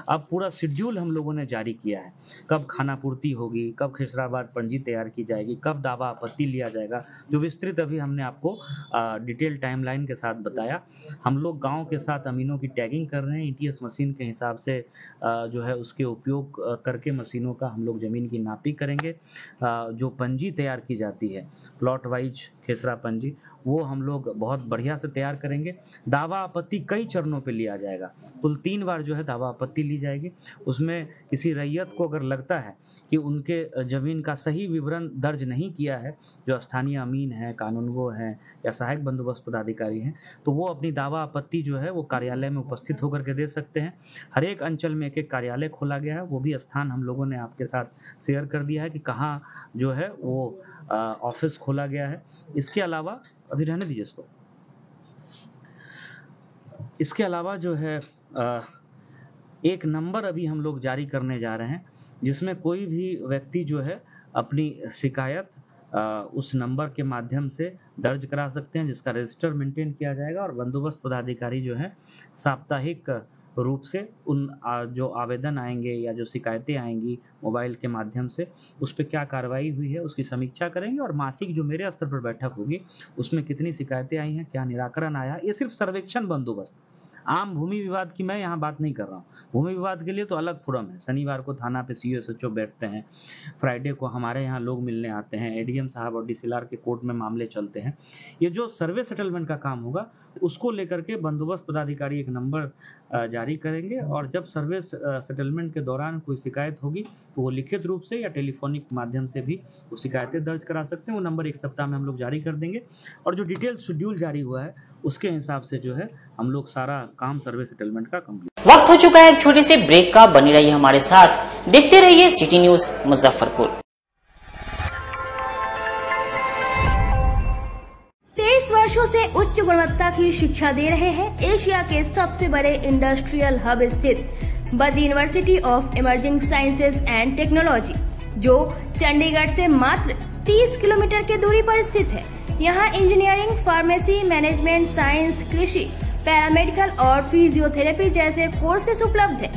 अब पूरा शेड्यूल हम लोगों ने जारी किया है, कब खानापूर्ति होगी, कब खिसराबाद पंजी तैयार की जाएगी, कब दावा आपत्ति लिया जाएगा, जो विस्तृत अभी हमने आपको डिटेल टाइमलाइन के साथ बताया। हम लोग गाँव के साथ अमीनों की टैगिंग कर रहे हैं। ETS मशीन के हिसाब से जो है उसके उपयोग करके मशीनों का हम लोग जमीन की नापी करेंगे। जो पंजी तैयार की जाती है प्लॉट वाइज खेसरा पंजी, वो हम लोग बहुत बढ़िया से तैयार करेंगे। दावा आपत्ति कई चरणों पे लिया जाएगा, कुल 3 बार जो है दावा आपत्ति ली जाएगी। उसमें किसी रैयत को अगर लगता है कि उनके जमीन का सही विवरण दर्ज नहीं किया है, जो स्थानीय अमीन है, कानूनगो हैं या सहायक बंदोबस्त पदाधिकारी हैं, तो वो अपनी दावा आपत्ति जो है वो कार्यालय में उपस्थित होकर के दे सकते हैं। हर एक अंचल में एक कार्यालय खोला गया है, वो भी स्थान हम लोगों ने आपके साथ शेयर कर दिया है कि कहाँ जो है वो ऑफिस खोला गया है। इसके अलावा अभी रहने दीजिए इसको। इसके अलावा जो है एक नंबर अभी हम लोग जारी करने जा रहे हैं, जिसमें कोई भी व्यक्ति जो है अपनी शिकायत उस नंबर के माध्यम से दर्ज करा सकते हैं, जिसका रजिस्टर मेंटेन किया जाएगा। और बंदोबस्त पदाधिकारी जो है साप्ताहिक रूप से उन जो आवेदन आएंगे या जो शिकायतें आएंगी मोबाइल के माध्यम से, उस पर क्या कार्रवाई हुई है उसकी समीक्षा करेंगे। और मासिक जो मेरे स्तर पर बैठक होगी उसमें कितनी शिकायतें आई हैं, क्या निराकरण आया। ये सिर्फ सर्वेक्षण बंदोबस्त, आम भूमि विवाद की मैं यहाँ बात नहीं कर रहा हूँ। भूमि विवाद के लिए तो अलग फोरम है। शनिवार को थाना पे CO SHO बैठते हैं, फ्राइडे को हमारे यहाँ लोग मिलने आते हैं, ADM साहब और DCLR के कोर्ट में मामले चलते हैं। ये जो सर्वे सेटलमेंट का काम होगा उसको लेकर के बंदोबस्त पदाधिकारी एक नंबर जारी करेंगे। और जब सर्वे सेटलमेंट के दौरान कोई शिकायत होगी तो वो लिखित रूप से या टेलीफोनिक माध्यम से भी वो शिकायतें दर्ज करा सकते हैं। वो नंबर 1 सप्ताह में हम लोग जारी कर देंगे। और जो डिटेल शेड्यूल जारी हुआ है उसके हिसाब से जो है हम लोग सारा काम सर्वे सेटलमेंट का कंप्लीट। वक्त हो चुका है एक छोटे से ब्रेक का, बनी रहिए हमारे साथ, देखते रहिए सिटी न्यूज मुजफ्फरपुर। 23 वर्षों से उच्च गुणवत्ता की शिक्षा दे रहे हैं एशिया के सबसे बड़े इंडस्ट्रियल हब स्थित Baddi university of emerging sciences and technology, जो चंडीगढ़ से मात्र 30 किलोमीटर की दूरी पर स्थित है। यहाँ इंजीनियरिंग, फार्मेसी, मैनेजमेंट, साइंस, कृषि, पैरामेडिकल और फिजियोथेरेपी जैसे कोर्सेज उपलब्ध है।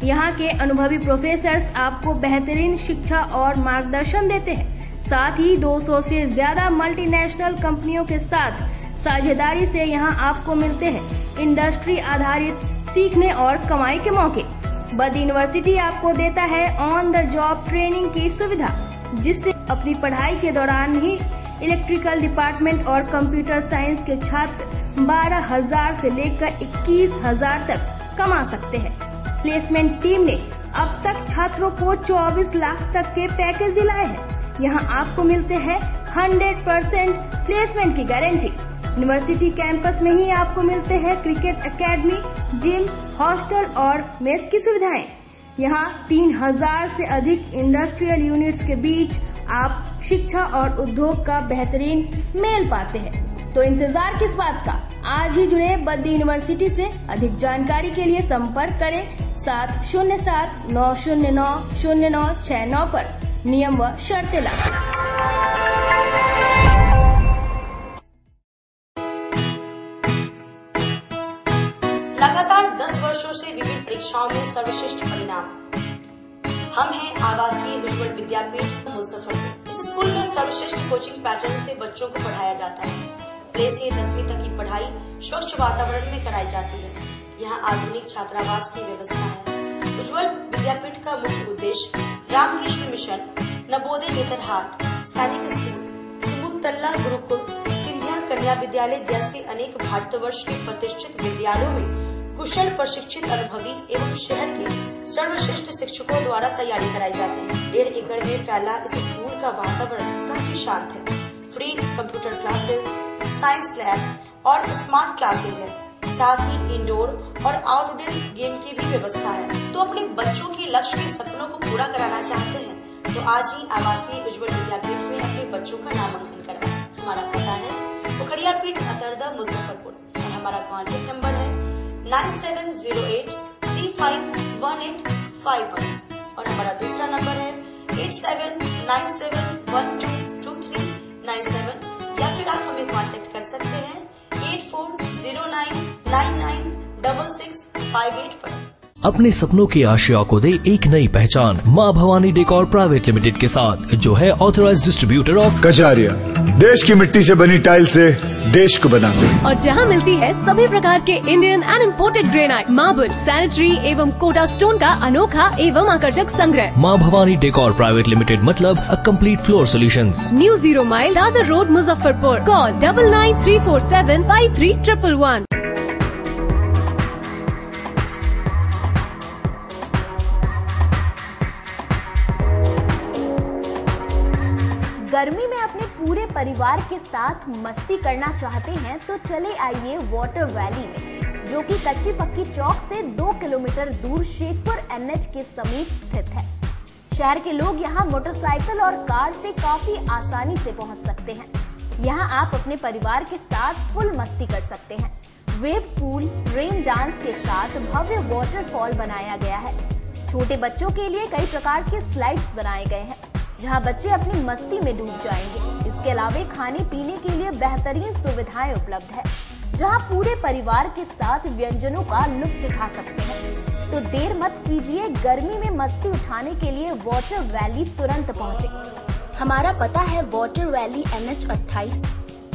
यहाँ के अनुभवी प्रोफेसर्स आपको बेहतरीन शिक्षा और मार्गदर्शन देते हैं। साथ ही 200 से ज्यादा मल्टीनेशनल कंपनियों के साथ साझेदारी से यहाँ आपको मिलते हैं इंडस्ट्री आधारित सीखने और कमाई के मौके। बद्दी यूनिवर्सिटी आपको देता है ऑन द जॉब ट्रेनिंग की सुविधा, जिससे अपनी पढ़ाई के दौरान ही इलेक्ट्रिकल डिपार्टमेंट और कंप्यूटर साइंस के छात्र 12,000 से लेकर 21,000 तक कमा सकते हैं। प्लेसमेंट टीम ने अब तक छात्रों को 24 लाख तक के पैकेज दिलाए हैं। यहाँ आपको मिलते हैं 100% प्लेसमेंट की गारंटी। यूनिवर्सिटी कैंपस में ही आपको मिलते हैं क्रिकेट एकेडमी, जिम, हॉस्टल और मेस की सुविधाएं। यहाँ 3,000 से अधिक इंडस्ट्रियल यूनिट्स के बीच आप शिक्षा और उद्योग का बेहतरीन मेल पाते हैं। तो इंतजार किस बात का, आज ही जुड़े बद्दी यूनिवर्सिटी से। अधिक जानकारी के लिए संपर्क करें 707 909 0969 पर। नियम व शर्तें लागू। परीक्षाओं में सर्वश्रेष्ठ परिणाम। हम हैं आवासीय उज्ज्वल विद्यापीठ मुजफ्फरपुर। इस स्कूल में सर्वश्रेष्ठ कोचिंग पैटर्न से बच्चों को पढ़ाया जाता है। प्ले से 10वीं तक की पढ़ाई स्वच्छ वातावरण में कराई जाती है। यहाँ आधुनिक छात्रावास की व्यवस्था है। उज्ज्वल विद्यापीठ का मुख्य उद्देश्य रामकृष्ण मिशन, नवोदय नेतरहाट, सैनिक स्कूल, सिमुलतला गुरुकुल, सिंधिया कन्या विद्यालय जैसे अनेक भारतवर्ष के प्रतिष्ठित विद्यालयों में कुशल प्रशिक्षित अनुभवी एवं शहर के सर्वश्रेष्ठ शिक्षकों द्वारा तैयारी कराई जाती है। 1.5 एकड़ में फैला इस स्कूल का वातावरण काफी शांत है। Free computer classes, science lab और स्मार्ट क्लासेस है। साथ ही इंडोर और आउटडोर गेम की भी व्यवस्था है। तो अपने बच्चों के लक्ष्य के सपनों को पूरा कराना चाहते हैं तो आज ही आवासीय उज्ज्वल विद्यापीठ में अपने बच्चों का नामांकन करवाएं। हमारा पता है पोखरिया पीठ अतरदा मुजफ्फरपुर और हमारा कॉन्टेक्ट नंबर है 9708351851 और हमारा दूसरा नंबर है 8797122397 या फिर आप हमें कांटेक्ट कर सकते हैं 8409996658 पर। अपने सपनों की आशिया को दे एक नई पहचान माँ भवानी डेकोर प्राइवेट लिमिटेड के साथ, जो है ऑथराइज्ड डिस्ट्रीब्यूटर ऑफ कजारिया। देश की मिट्टी से बनी टाइल से देश को बनाते हैं। और जहां मिलती है सभी प्रकार के Indian and imported granite, marble, sanitary एवं कोटा स्टोन का अनोखा एवं आकर्षक संग्रह। माँ भवानी डेकोर प्राइवेट लिमिटेड मतलब a complete floor solutions. New 0 mile Dadar road Muzaffarpur. Call 9934753111। गर्मी में अपने पूरे परिवार के साथ मस्ती करना चाहते हैं तो चले आइए वाटर वैली में, जो कि कच्ची पक्की चौक से 2 किलोमीटर दूर शेखपुर NH के समीप स्थित है। शहर के लोग यहां मोटरसाइकिल और कार से काफी आसानी से पहुंच सकते हैं। यहां आप अपने परिवार के साथ फुल मस्ती कर सकते हैं। वेव पूल, रेन डांस के साथ भव्य वाटरफॉल बनाया गया है। छोटे बच्चों के लिए कई प्रकार के स्लाइड्स बनाए गए हैं, जहां बच्चे अपनी मस्ती में डूब जाएंगे। इसके अलावा खाने पीने के लिए बेहतरीन सुविधाएं उपलब्ध है, जहां पूरे परिवार के साथ व्यंजनों का लुत्फ उठा सकते हैं। तो देर मत कीजिए, गर्मी में मस्ती उठाने के लिए वाटर वैली तुरंत पहुंचे। हमारा पता है water valley NH 28,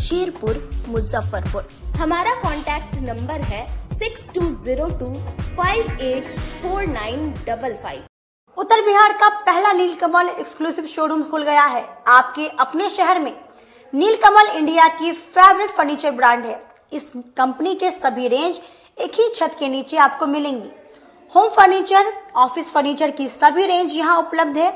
Sherpur, Muzaffarpur. हमारा कॉन्टैक्ट नंबर है 6202584955। उत्तर बिहार का पहला नीलकमल एक्सक्लूसिव शोरूम खुल गया है आपके अपने शहर में। नीलकमल इंडिया की फेवरेट फर्नीचर ब्रांड है। इस कंपनी के सभी रेंज एक ही छत के नीचे आपको मिलेंगी। होम फर्नीचर, ऑफिस फर्नीचर की सभी रेंज यहां उपलब्ध है।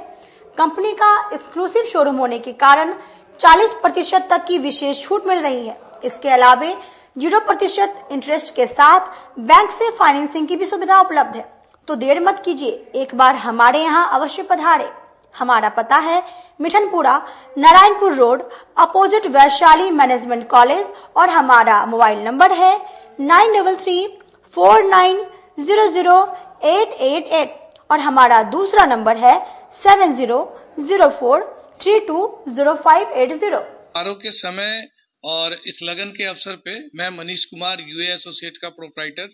कंपनी का एक्सक्लूसिव शोरूम होने के कारण 40% तक की विशेष छूट मिल रही है। इसके अलावा 0% इंटरेस्ट के साथ बैंक से फाइनेंसिंग की भी सुविधा उपलब्ध है। तो देर मत कीजिए, एक बार हमारे यहाँ अवश्य पधारे। हमारा पता है Mithanpura, Narayanpur road, opposite Vaishali management college और हमारा मोबाइल नंबर है 9334900888 और हमारा दूसरा नंबर है 7004320580। समारोह के समय और इस लगन के अवसर पे मैं मनीष कुमार UA एसोसिएट का प्रोप्राइटर,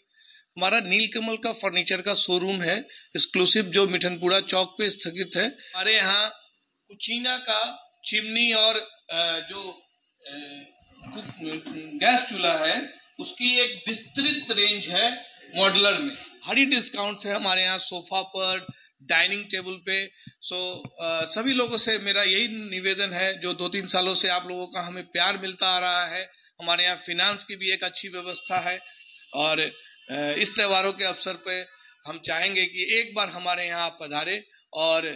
हमारा नीलकमल का फर्नीचर का शोरूम है एक्सक्लूसिव, जो मिठनपुरा चौक पे स्थगित है। हमारे यहाँ कुचीना का चिमनी और जो गैस चूल्हा है उसकी एक विस्तृत रेंज है मॉडुलर में। भारी डिस्काउंट है हमारे यहाँ सोफा पर, डाइनिंग टेबल पे। सभी लोगों से मेरा यही निवेदन है, जो 2-3 सालों से आप लोगों का हमें प्यार मिलता आ रहा है। हमारे यहाँ फिनांस की भी एक अच्छी व्यवस्था है और इस त्योहारों के अवसर पे हम चाहेंगे कि एक बार हमारे यहाँ आप पधारे और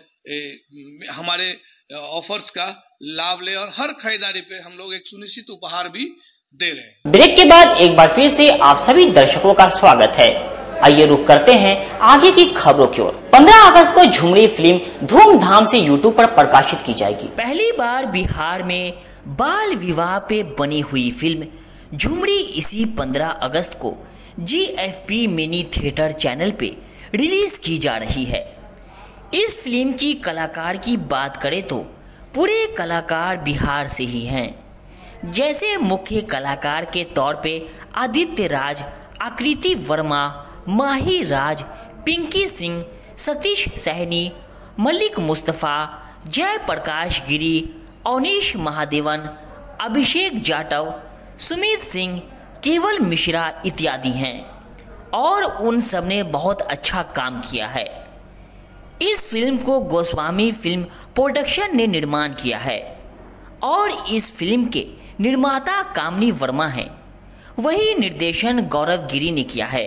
हमारे ऑफर्स का लाभ ले और हर खरीदारी पे हम लोग एक सुनिश्चित उपहार भी दे रहे हैं। ब्रेक के बाद एक बार फिर से आप सभी दर्शकों का स्वागत है। आइए रुक करते हैं आगे की खबरों की ओर। 15 अगस्त को झुमरी फिल्म धूमधाम से YouTube पर प्रकाशित की जाएगी। पहली बार बिहार में बाल विवाह पे बनी हुई फिल्म झुमरी इसी 15 अगस्त को GFP मिनी थिएटर चैनल पे रिलीज की जा रही है। इस फिल्म की कलाकार की बात करें तो पूरे कलाकार बिहार से ही हैं। जैसे मुख्य कलाकार के तौर पे आदित्य राज, आकृति वर्मा, माही राज, पिंकी सिंह, सतीश सहनी, मलिक मुस्तफ़ा, जय प्रकाश गिरी, अवनीश महादेवन, अभिषेक जाटव, सुमित सिंह, केवल मिश्रा इत्यादि हैं और उन सब ने बहुत अच्छा काम किया है। इस फिल्म को गोस्वामी फिल्म प्रोडक्शन ने निर्माण किया है और इस फिल्म के निर्माता कामनी वर्मा हैं। वही निर्देशन गौरव गिरी ने किया है।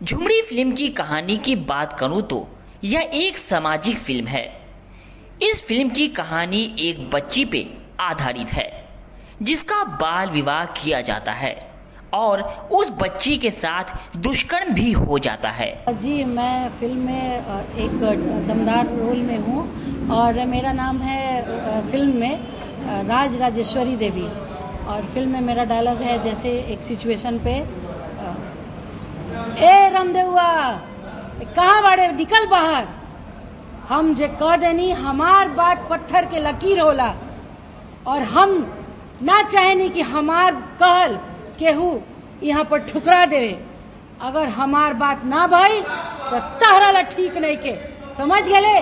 झुमरी फिल्म की कहानी की बात करूं तो यह एक सामाजिक फिल्म है। इस फिल्म की कहानी एक बच्ची पे आधारित है जिसका बाल विवाह किया जाता है और उस बच्ची के साथ दुष्कर्म भी हो जाता है। जी, मैं फिल्म में एक दमदार रोल में हूँ और मेरा नाम है फिल्म में राज राजेश्वरी देवी। और फिल्म में मेरा डायलॉग है जैसे एक सिचुएशन पे, ए रामदेवा कहाँ बाड़े, निकल बाहर, हम जे कह देनी हमार बात पत्थर के लकीर होला और हम ना चाहेनी कि हमार कहल केहू यहाँ पर ठुकरा देवे। अगर हमार बात ना भाई तो तहरा ला ठीक नहीं के, समझ गए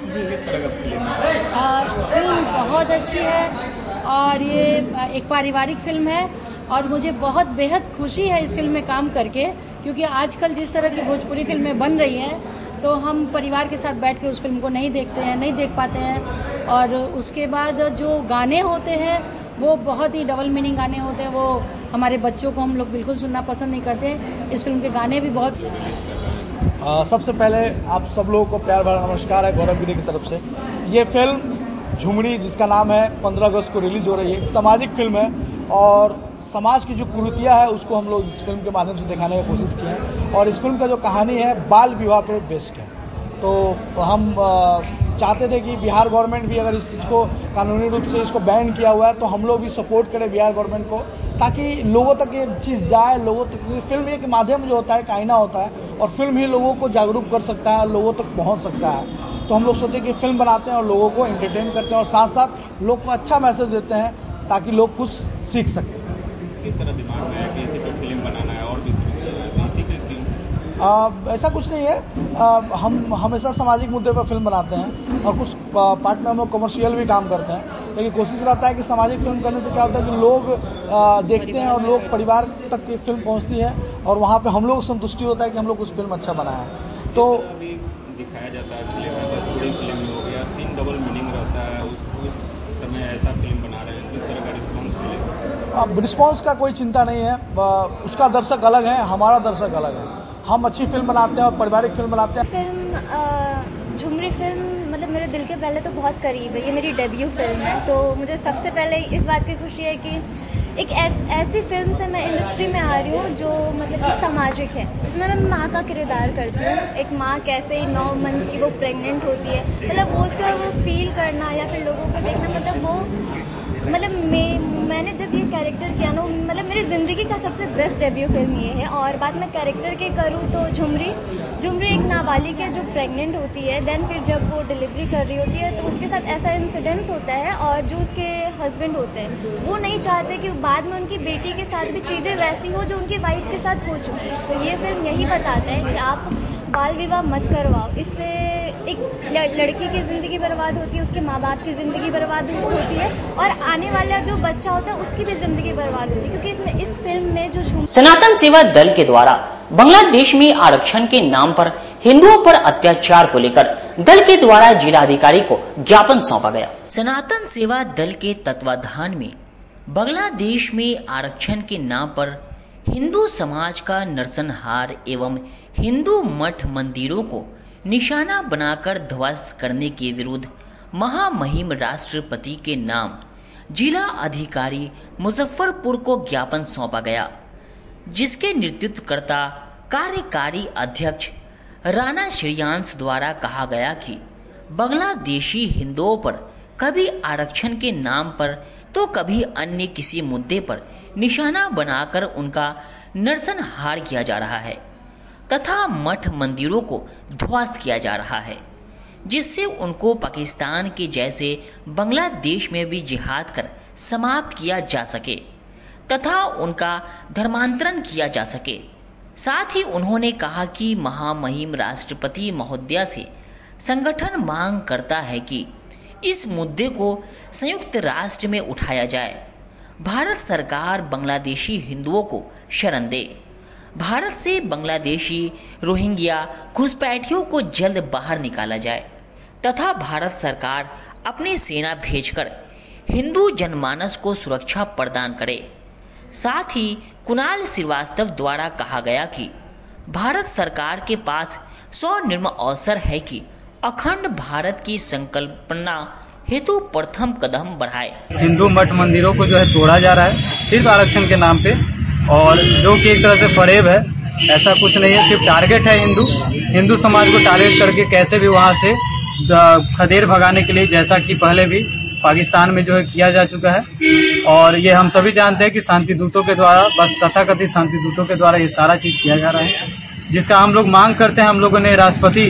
जी। किस तरह का फिल्म बहुत अच्छी है और ये एक पारिवारिक फिल्म है और मुझे बहुत बेहद खुशी है इस फिल्म में काम करके, क्योंकि आजकल जिस तरह की भोजपुरी फिल्में बन रही हैं तो हम परिवार के साथ बैठ के उस फिल्म को नहीं देखते हैं, नहीं देख पाते हैं। और उसके बाद जो गाने होते हैं वो बहुत ही डबल मीनिंग गाने होते हैं, वो हमारे बच्चों को हम लोग बिल्कुल सुनना पसंद नहीं करते। इस फिल्म के गाने भी बहुत सबसे पहले आप सब लोगों को प्यार भरा नमस्कार है गौरव गिरी की तरफ से। ये फिल्म झुमरी जिसका नाम है 15 अगस्त को रिलीज हो रही है, एक सामाजिक फिल्म है और समाज की जो कुरीतियाँ है उसको हम लोग इस फिल्म के माध्यम से दिखाने की कोशिश की है। और इस फिल्म का जो कहानी है बाल विवाह पर बेस्ड है। तो हम चाहते थे कि बिहार गवर्नमेंट भी अगर इस चीज़ को कानूनी रूप से इसको बैन किया हुआ है तो हम लोग भी सपोर्ट करें बिहार गवर्नमेंट को, ताकि लोगों तक ये चीज़ जाए। लोगों तक फिल्म एक माध्यम जो होता है, एक आईना होता है और फिल्म ही लोगों को जागरूक कर सकता है, लोगों तक पहुंच सकता है। तो हम लोग सोचे कि फिल्म बनाते हैं और लोगों को एंटरटेन करते हैं और साथ साथ लोग को अच्छा मैसेज देते हैं ताकि लोग कुछ सीख सकें। किस तरह दिमाग में है कि इसी पर फिल्म बनाना है और भी इसी पे क्यों? ऐसा कुछ नहीं है, हम हमेशा सामाजिक मुद्दे पर फिल्म बनाते हैं और कुछ पार्ट में हम लोग कमर्शियल भी काम करते हैं, लेकिन कोशिश रहता है कि सामाजिक फिल्म करने से क्या होता है कि लोग देखते हैं और लोग परिवार तक ये फिल्म पहुंचती है और वहाँ पे हम लोग संतुष्टि होता है कि हम लोग कुछ फिल्म अच्छा बनाया है। तो अभी दिखाया जाता है फिल्म में भोजपुरी फिल्म हो गया, सीन डबल मीनिंग रहता है, उस समय ऐसा फिल्म बना रहे हैं, किस तरह का रिस्पॉन्स मिलेगा? अब रिस्पॉन्स का कोई चिंता नहीं है, उसका दर्शक अलग है, हमारा दर्शक अलग है। हम अच्छी फिल्म बनाते हैं और पारिवारिक फिल्म बनाते हैं। फिल्म झुमरी फिल्म मतलब मेरे दिल के पहले तो बहुत करीब है। ये मेरी डेब्यू फिल्म है, तो मुझे सबसे पहले इस बात की खुशी है कि एक ऐसी फिल्म से मैं इंडस्ट्री में आ रही हूँ जो मतलब कि सामाजिक है, जिसमें मैं माँ का किरदार करती हूँ। एक माँ कैसे 9 मंथ की वो प्रेग्नेंट होती है, मतलब वो सब फील करना या फिर लोगों को देखना, मतलब वो मतलब मैंने जब ये कैरेक्टर किया ना, मतलब मेरी ज़िंदगी का सबसे बेस्ट डेब्यू फिल्म ये है। और बात मैं कैरेक्टर की करूँ तो झुमरी एक नाबालिग है जो प्रेग्नेंट होती है, देन फिर जब वो डिलीवरी कर रही होती है तो उसके साथ ऐसा इंसिडेंस होता है और जो उसके हस्बैंड होते हैं वो नहीं चाहते कि बाद में उनकी बेटी के साथ भी चीज़ें वैसी हो जो उनकी वाइफ के साथ हो चुकी है। तो ये फिल्म यही बताता है कि आप बाल विवाह मत करवाओ, इससे एक लड़की की ज़िंदगी बर्बाद होती है, उसके माँ बाप की ज़िंदगी बर्बाद होती है और आने वाला जो बच्चा होता है उसकी भी ज़िंदगी बर्बाद होती है। क्योंकि इसमें इस फिल्म में जो सनातन सेवा दल के द्वारा बांग्लादेश में आरक्षण के नाम पर हिंदुओं पर अत्याचार को लेकर दल के द्वारा जिलाधिकारी को ज्ञापन सौंपा गया। सनातन सेवा दल के तत्वाधान में बांग्लादेश में आरक्षण के नाम पर हिंदू समाज का नरसंहार एवं हिंदू मठ मंदिरों को निशाना बनाकर ध्वस्त करने के विरुद्ध महामहिम राष्ट्रपति के नाम जिला अधिकारी मुजफ्फरपुर को ज्ञापन सौंपा गया, जिसके नेतृत्वकर्ता कार्यकारी अध्यक्ष राणा श्रेयांश द्वारा कहा गया कि बांग्लादेशी हिंदुओं पर कभी आरक्षण के नाम पर तो कभी अन्य किसी मुद्दे पर निशाना बनाकर उनका नरसंहार किया जा रहा है तथा मठ मंदिरों को ध्वस्त किया जा रहा है, जिससे उनको पाकिस्तान के जैसे बांग्लादेश में भी जिहाद कर समाप्त किया जा सके तथा उनका धर्मांतरण किया जा सके। साथ ही उन्होंने कहा कि महामहिम राष्ट्रपति महोदया से संगठन मांग करता है कि इस मुद्दे को संयुक्त राष्ट्र में उठाया जाए। भारत सरकार बांग्लादेशी हिंदुओं को शरण दे। भारत से बांग्लादेशी रोहिंग्या घुसपैठियों को जल्द बाहर निकाला जाए तथा भारत सरकार अपनी सेना भेजकर हिंदू जनमानस को सुरक्षा प्रदान करे। साथ ही कुणाल श्रीवास्तव द्वारा कहा गया कि भारत सरकार के पास स्वर्णिम अवसर है कि अखंड भारत की संकल्पना हेतु प्रथम कदम बढ़ाए। हिंदू मठ मंदिरों को जो है तोड़ा जा रहा है सिर्फ आरक्षण के नाम पे, और जो कि एक तरह से फरेब है। ऐसा कुछ नहीं है, सिर्फ टारगेट है हिंदू समाज को टारगेट करके कैसे भी वहां से खदेड़ भगाने के लिए, जैसा कि पहले भी पाकिस्तान में जो है किया जा चुका है। और ये हम सभी जानते हैं कि शांति दूतों के द्वारा, बस तथाकथित शांति दूतों के द्वारा ये सारा चीज किया जा रहा है, जिसका हम लोग मांग करते हैं। हम लोगों ने राष्ट्रपति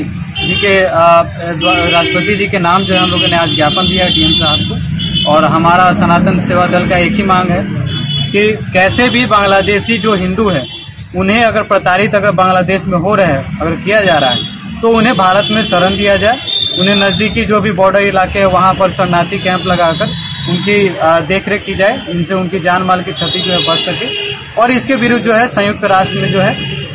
जी के नाम जो है हम लोगों ने आज ज्ञापन दिया है डीएम साहब को। और हमारा सनातन सेवा दल का एक ही मांग है कि कैसे भी बांग्लादेशी जो हिंदू है उन्हें अगर प्रताड़ित अगर बांग्लादेश में हो रहे हैं, अगर किया जा रहा है, तो उन्हें भारत में शरण दिया जाए। उन्हें नजदीकी जो भी बॉर्डर इलाके है वहां पर शरणार्थी कैंप लगाकर उनकी देखरेख की जाए, इनसे उनकी जान माल की क्षति जो है बच सके। और इसके विरुद्ध जो है संयुक्त राष्ट्र में जो है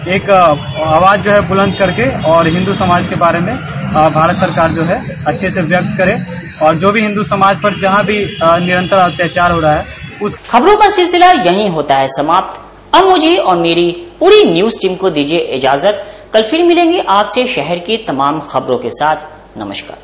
एक आवाज जो है बुलंद करके और हिंदू समाज के बारे में भारत सरकार जो है अच्छे से व्यक्त करे। और जो भी हिंदू समाज पर जहां भी निरंतर अत्याचार हो रहा है उस खबरों का सिलसिला यहीं होता है समाप्त। अब मुझे और मेरी पूरी न्यूज टीम को दीजिए इजाजत। कल फिर मिलेंगे आपसे शहर की तमाम खबरों के साथ। नमस्कार।